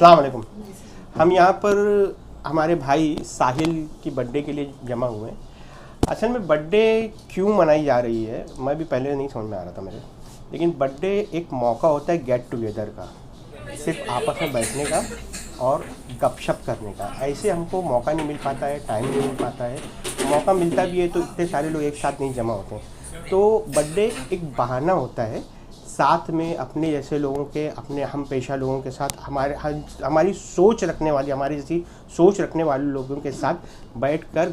अस्सलाम वालेकुम। हम यहाँ पर हमारे भाई साहिल की बर्थडे के लिए जमा हुए हैं। असल में बर्थडे क्यों मनाई जा रही है मैं भी पहले नहीं समझ में आ रहा था मेरे, लेकिन बर्थडे एक मौका होता है गेट टुगेदर का, सिर्फ आपस में बैठने का और गपशप करने का। ऐसे हमको मौका नहीं मिल पाता है, टाइम नहीं मिल पाता है। मौका मिलता भी है तो इतने सारे लोग एक साथ नहीं जमा होते हैं। तो बर्थडे एक बहाना होता है साथ में अपने जैसे लोगों के, अपने हम पेशा लोगों के साथ, हमारी सोच रखने वाली, हमारी जैसी सोच रखने वाले लोगों के साथ बैठकर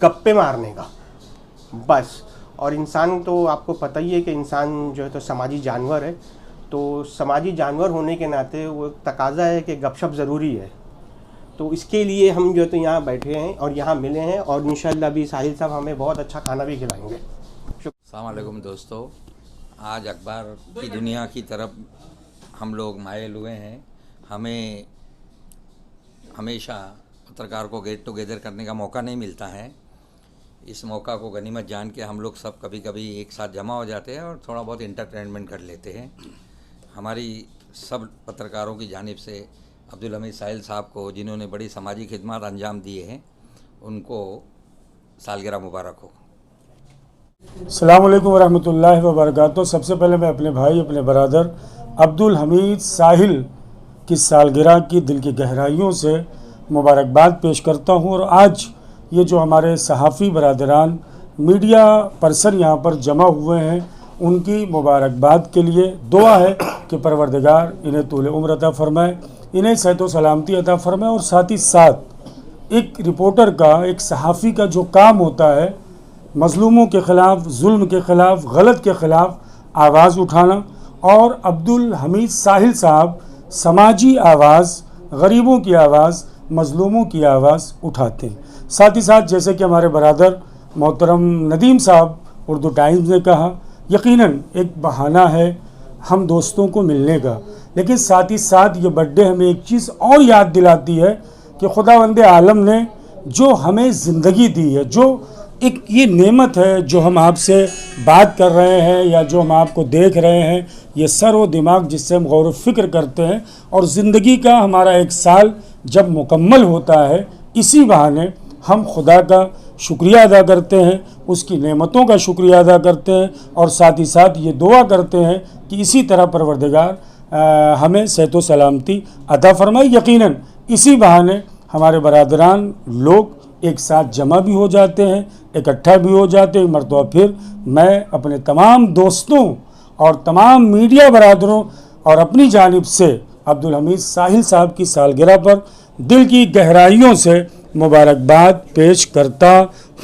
गप्पे मारने का बस। और इंसान तो आपको पता ही है कि इंसान जो है तो समाजी जानवर है, तो समाजी जानवर होने के नाते वो तकाज़ा है कि गपशप ज़रूरी है। तो इसके लिए हम जो है तो यहाँ बैठे हैं और यहाँ मिले हैं और इंशाअल्लाह भी साहिल साहब हमें बहुत अच्छा खाना भी खिलाएंगे। अस्सलाम वालेकुम दोस्तों, आज अखबार की दुनिया की तरफ हम लोग मायल हुए हैं। हमें हमेशा पत्रकार को गेट टुगेदर करने का मौका नहीं मिलता है। इस मौका को गनीमत जान के हम लोग सब कभी कभी एक साथ जमा हो जाते हैं और थोड़ा बहुत इंटरटेनमेंट कर लेते हैं। हमारी सब पत्रकारों की जानिब से अब्दुल हमीद साहिल साहब को, जिन्होंने बड़ी समाजी खिदमत अंजाम दिए हैं, उनको सालगिरह मुबारक हो। अस्सलाम वालेकुम वरहमतुल्लाहि वबरकातुहू। सबसे पहले मैं अपने भाई, अपने बरादर अब्दुल हमीद साहिल की सालगिरह की दिल की गहराइयों से मुबारकबाद पेश करता हूँ। और आज ये जो हमारे सहाफ़ी बरादरान, मीडिया पर्सन यहाँ पर जमा हुए हैं, उनकी मुबारकबाद के लिए दुआ है कि परवरदिगार इन्हें तूल उम्र अता फ़रमाए, इन्हें सेहत व सलामती अता फ़रमाए। और साथ ही साथ एक रिपोर्टर का, एक सहाफ़ी का जो काम होता है, मज़लूमों के ख़िलाफ़, जुल्म के ख़िलाफ़, गलत के ख़िलाफ़ आवाज़ उठाना, और अब्दुल हमीद साहिल साहब समाजी आवाज़, गरीबों की आवाज़, मज़लूमों की आवाज़ उठाते हैं। साथ ही साथ जैसे कि हमारे बरादर मोहतरम नदीम साहब उर्दू टाइम्स ने कहा, यकीनन एक बहाना है हम दोस्तों को मिलने का, लेकिन साथ ही साथ ये बर्थडे हमें एक चीज़ और याद दिलाती है कि खुदावंदे आलम ने जो हमें ज़िंदगी दी है, जो एक ये नेमत है, जो हम आपसे बात कर रहे हैं या जो हम आपको देख रहे हैं, ये सर व दिमाग जिससे हम गौर व फिक्र करते हैं, और ज़िंदगी का हमारा एक साल जब मुकम्मल होता है, इसी बहाने हम खुदा का शुक्रिया अदा करते हैं, उसकी नेमतों का शुक्रिया अदा करते हैं, और साथ ही साथ ये दुआ करते हैं कि इसी तरह परवरदिगार हमें सेहत व सलामती अता फ़रमाए। यकीनन इसी बहाने हमारे बरादरान लोग एक साथ जमा भी हो जाते हैं, इकट्ठा भी हो जाते हैं। मरतबा फिर मैं अपने तमाम दोस्तों और तमाम मीडिया बरादरों और अपनी जानिब से अब्दुल हमीद साहिल साहब की सालगिरह पर दिल की गहराइयों से मुबारकबाद पेश करता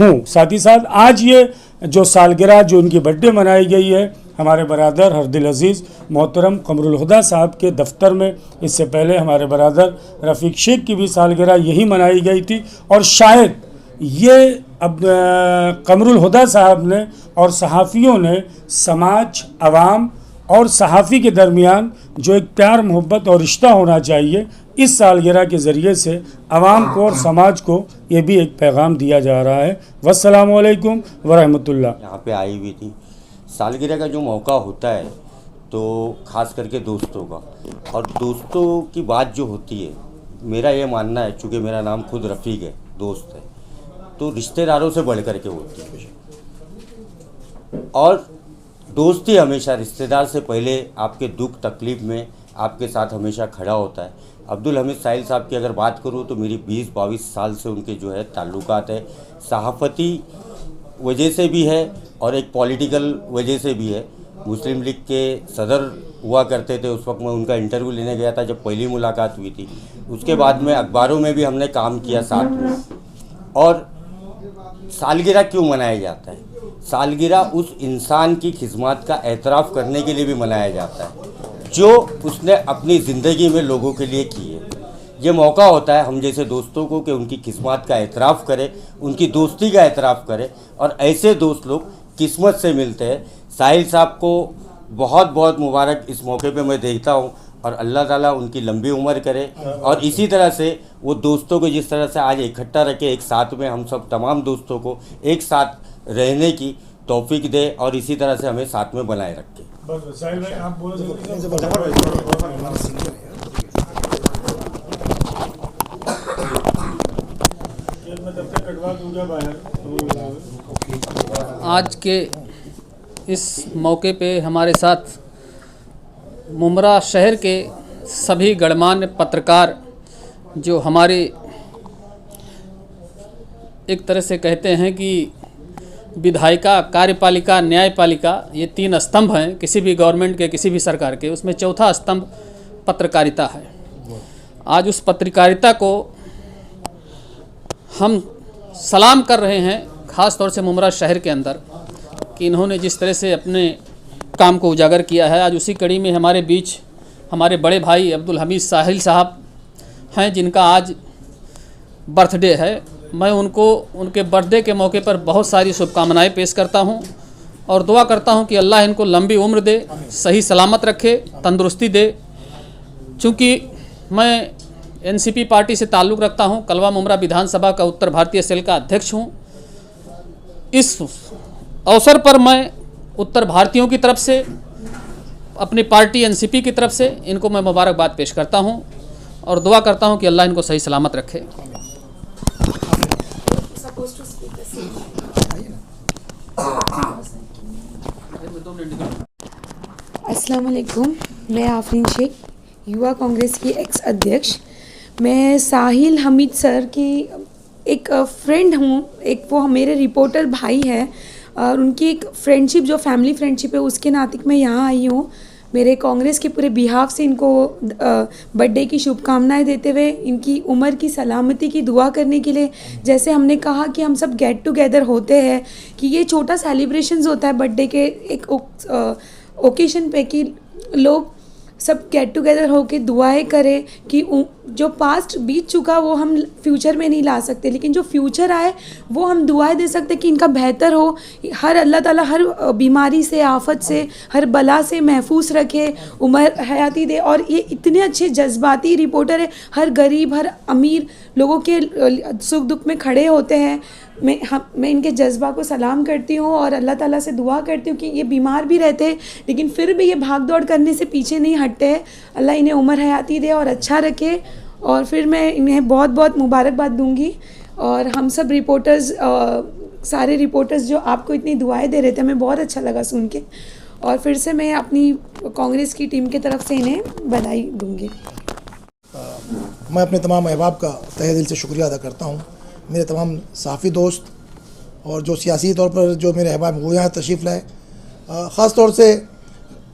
हूँ। साथ ही साथ आज ये जो सालगिरह, जो उनकी बर्थडे मनाई गई है, हमारे बरादर हरदिल अज़ीज़ मोहतरम कमरुल हुदा साहब के दफ्तर में, इससे पहले हमारे बरादर रफ़ीक शेख की भी सालगिरह यही मनाई गई थी। और शायद ये अब कमरुल हुदा साहब ने और सहाफ़ियों ने समाज, अवाम और सहाफ़ी के दरमियान जो एक प्यार, मोहब्बत और रिश्ता होना चाहिए, इस सालगिरह के ज़रिए से अवाम को और समाज को ये भी एक पैगाम दिया जा रहा है। वस्सलामु अलैकुम वरहमतुल्लाह। यहाँ पे आई हुई थी। सालगिरह का जो मौका होता है तो ख़ास करके दोस्तों का, और दोस्तों की बात जो होती है, मेरा ये मानना है, चूँकि मेरा नाम खुद रफ़ीक है, दोस्त है, तो रिश्तेदारों से बढ़ कर के होती है। और दोस्ती हमेशा रिश्तेदार से पहले आपके दुख तकलीफ़ में आपके साथ हमेशा खड़ा होता है। अब्दुल हमीद साहिल साहब की अगर बात करूँ तो मेरी 20-22 साल से उनके जो है ताल्लुकात है, सहाफ़ती वजह से भी है और एक पॉलिटिकल वजह से भी है। मुस्लिम लीग के सदर हुआ करते थे, उस वक्त मैं उनका इंटरव्यू लेने गया था जब पहली मुलाकात हुई थी। उसके बाद में अखबारों में भी हमने काम किया साथ में। और सालगिरह क्यों मनाया जाता है? सालगिरह उस इंसान की खिदमत का एतराफ़ करने के लिए भी मनाया जाता है जो उसने अपनी ज़िंदगी में लोगों के लिए की है। ये मौका होता है हम जैसे दोस्तों को कि उनकी किस्मत का एतराफ़ करें, उनकी दोस्ती का एतराफ़ करें, और ऐसे दोस्त लोग किस्मत से मिलते हैं। साहिल साहब को बहुत बहुत मुबारक इस मौके पे मैं देखता हूँ, और अल्लाह ताला उनकी लंबी उम्र करे, और इसी तरह से वो दोस्तों को जिस तरह से आज इकट्ठा रखे, एक साथ में हम सब तमाम दोस्तों को एक साथ रहने की तौफीक दे, और इसी तरह से हमें साथ में बनाए रखे। आज के इस मौके पे हमारे साथ मुमरा शहर के सभी गणमान्य पत्रकार जो हमारे एक तरह से कहते हैं कि विधायिका, कार्यपालिका, न्यायपालिका, ये 3 स्तंभ हैं किसी भी गवर्नमेंट के, किसी भी सरकार के। उसमें चौथा स्तंभ पत्रकारिता है। आज उस पत्रकारिता को हम सलाम कर रहे हैं, ख़ास तौर से मुमरा शहर के अंदर, कि इन्होंने जिस तरह से अपने काम को उजागर किया है। आज उसी कड़ी में हमारे बीच हमारे बड़े भाई अब्दुल हमीद साहिल साहब हैं, जिनका आज बर्थडे है। मैं उनको उनके बर्थडे के मौके पर बहुत सारी शुभकामनाएं पेश करता हूं और दुआ करता हूं कि अल्लाह इनको लंबी उम्र दे, सही सलामत रखे, तंदुरुस्ती दे। चूँकि मैं एनसीपी पार्टी से ताल्लुक़ रखता हूं, कलवा मुमरा विधानसभा का उत्तर भारतीय सेल का अध्यक्ष हूं। इस अवसर पर मैं उत्तर भारतीयों की तरफ से, अपनी पार्टी एनसीपी की तरफ से इनको मैं मुबारकबाद पेश करता हूं और दुआ करता हूं कि अल्लाह इनको सही सलामत रखे। अस्सलाम वालेकुम, मैं आफरीन शेख, युवा कांग्रेस की एक्स अध्यक्ष। मैं साहिल हमीद सर की एक फ्रेंड हूँ, एक वो मेरे रिपोर्टर भाई है और उनकी एक फ्रेंडशिप, जो फैमिली फ्रेंडशिप है, उसके नाते मैं यहाँ आई हूँ। मेरे कांग्रेस के पूरे बिहाफ से इनको बर्थडे की शुभकामनाएं देते हुए इनकी उम्र की सलामती की दुआ करने के लिए, जैसे हमने कहा कि हम सब गेट टुगेदर होते हैं, कि ये छोटा सेलिब्रेशंस होता है बर्थडे के एक ओकेशन पे, कि लोग सब गेट टुगेदर होके दुआएं करें कि जो पास्ट बीत चुका वो हम फ्यूचर में नहीं ला सकते, लेकिन जो फ्यूचर आए वो हम दुआएं दे सकते कि इनका बेहतर हो। हर अल्लाह ताला हर बीमारी से, आफत से, हर बला से महफूज रखे, उम्र हयाती दे। और ये इतने अच्छे जज्बाती रिपोर्टर है, हर गरीब, हर अमीर लोगों के सुख दुख में खड़े होते हैं। मैं इनके जज्बा को सलाम करती हूँ और अल्लाह ताला से दुआ करती हूँ कि ये बीमार भी रहते हैं लेकिन फिर भी ये भाग दौड़ करने से पीछे नहीं हटते। अल्लाह इन्हें उम्र हयाती दे और अच्छा रखे। और फिर मैं इन्हें बहुत बहुत मुबारकबाद दूंगी। और हम सब रिपोर्टर्स, सारे रिपोर्टर्स जो आपको इतनी दुआएं दे रहे थे, हमें बहुत अच्छा लगा सुन के। और फिर से मैं अपनी कांग्रेस की टीम की तरफ से इन्हें बधाई दूंगी। मैं अपने तमाम अहबाब का तहे दिल से शुक्रिया अदा करता हूँ। मेरे तमाम सहाफ़ी दोस्त और जो सियासी तौर पर जो मेरे अहबाब वो यहाँ तशरीफ़ लाए, ख़ास तौर से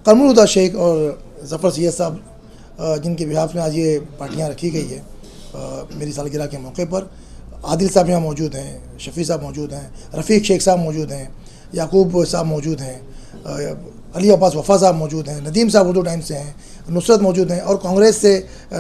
कमरुल हुदा शेख और ज़फ़र सैयद साहब, जिनके बिहाफ में आज ये पार्टियाँ रखी गई है मेरी सालगिरह के मौके पर। आदिल साहब यहाँ मौजूद हैं, शफ़ी साहब मौजूद हैं, रफ़ीक शेख साहब मौजूद हैं, याकूब साहब मौजूद हैं, अली अब्बास वफ़ा साहब मौजूद हैं, नदीम साहब उर्दू टाइम्स से हैं, नुसरत मौजूद हैं। और कांग्रेस से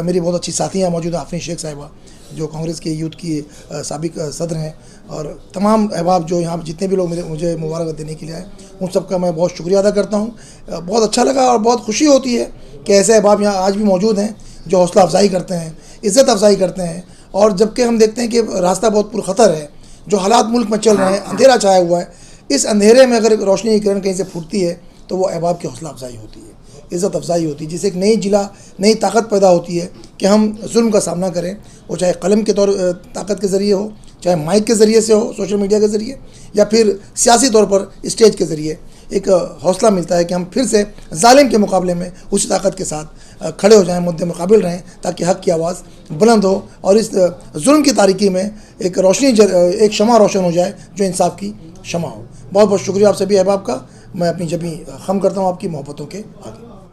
मेरी बहुत अच्छी साथी हैं मौजूद हैं, आफरीन शेख साहिबा जो कांग्रेस के यूथ की साबिक सदर हैं। और तमाम अहबाब जो यहाँ जितने भी लोग मुझे मुबारक देने के लिए आए, उन सब का मैं बहुत शुक्रिया अदा करता हूँ। बहुत अच्छा लगा और बहुत खुशी होती है कि ऐसे अहबाब यहाँ आज भी मौजूद हैं जो हौसला अफजाई करते हैं, इज़्ज़त अफजाई करते हैं। और जबकि हम देखते हैं कि रास्ता बहुत पुरखतर है, जो हालात मुल्क में चल रहे हैं, अंधेरा छाया हुआ है, इस अंधेरे में अगर रोशनी की किरण कहीं से फूटती है तो वो अहबाब की हौसला अफजाई होती है, इज़्ज़त अफजाई होती है, जिससे एक नई जिला, नई ताकत पैदा होती है कि हम जुल्म का सामना करें। वो चाहे कलम के तौर ताकत के ज़रिए हो, चाहे माइक के ज़रिए से हो, सोशल मीडिया के ज़रिए, या फिर सियासी तौर पर स्टेज के ज़रिए। एक हौसला मिलता है कि हम फिर से जालिम के मुकाबले में उसी ताकत के साथ खड़े हो जाएं, मुद्दे मुकाबिल रहें, ताकि हक़ की आवाज़ बुलंद हो और इस जुल्म की तारीकी में एक रोशनी, एक शमा रोशन हो जाए जो इंसाफ की शमा हो। बहुत बहुत शुक्रिया आप सभी अहबाब का। मैं अपनी जबी खम करता हूँ आपकी मोहब्बतों के आगे।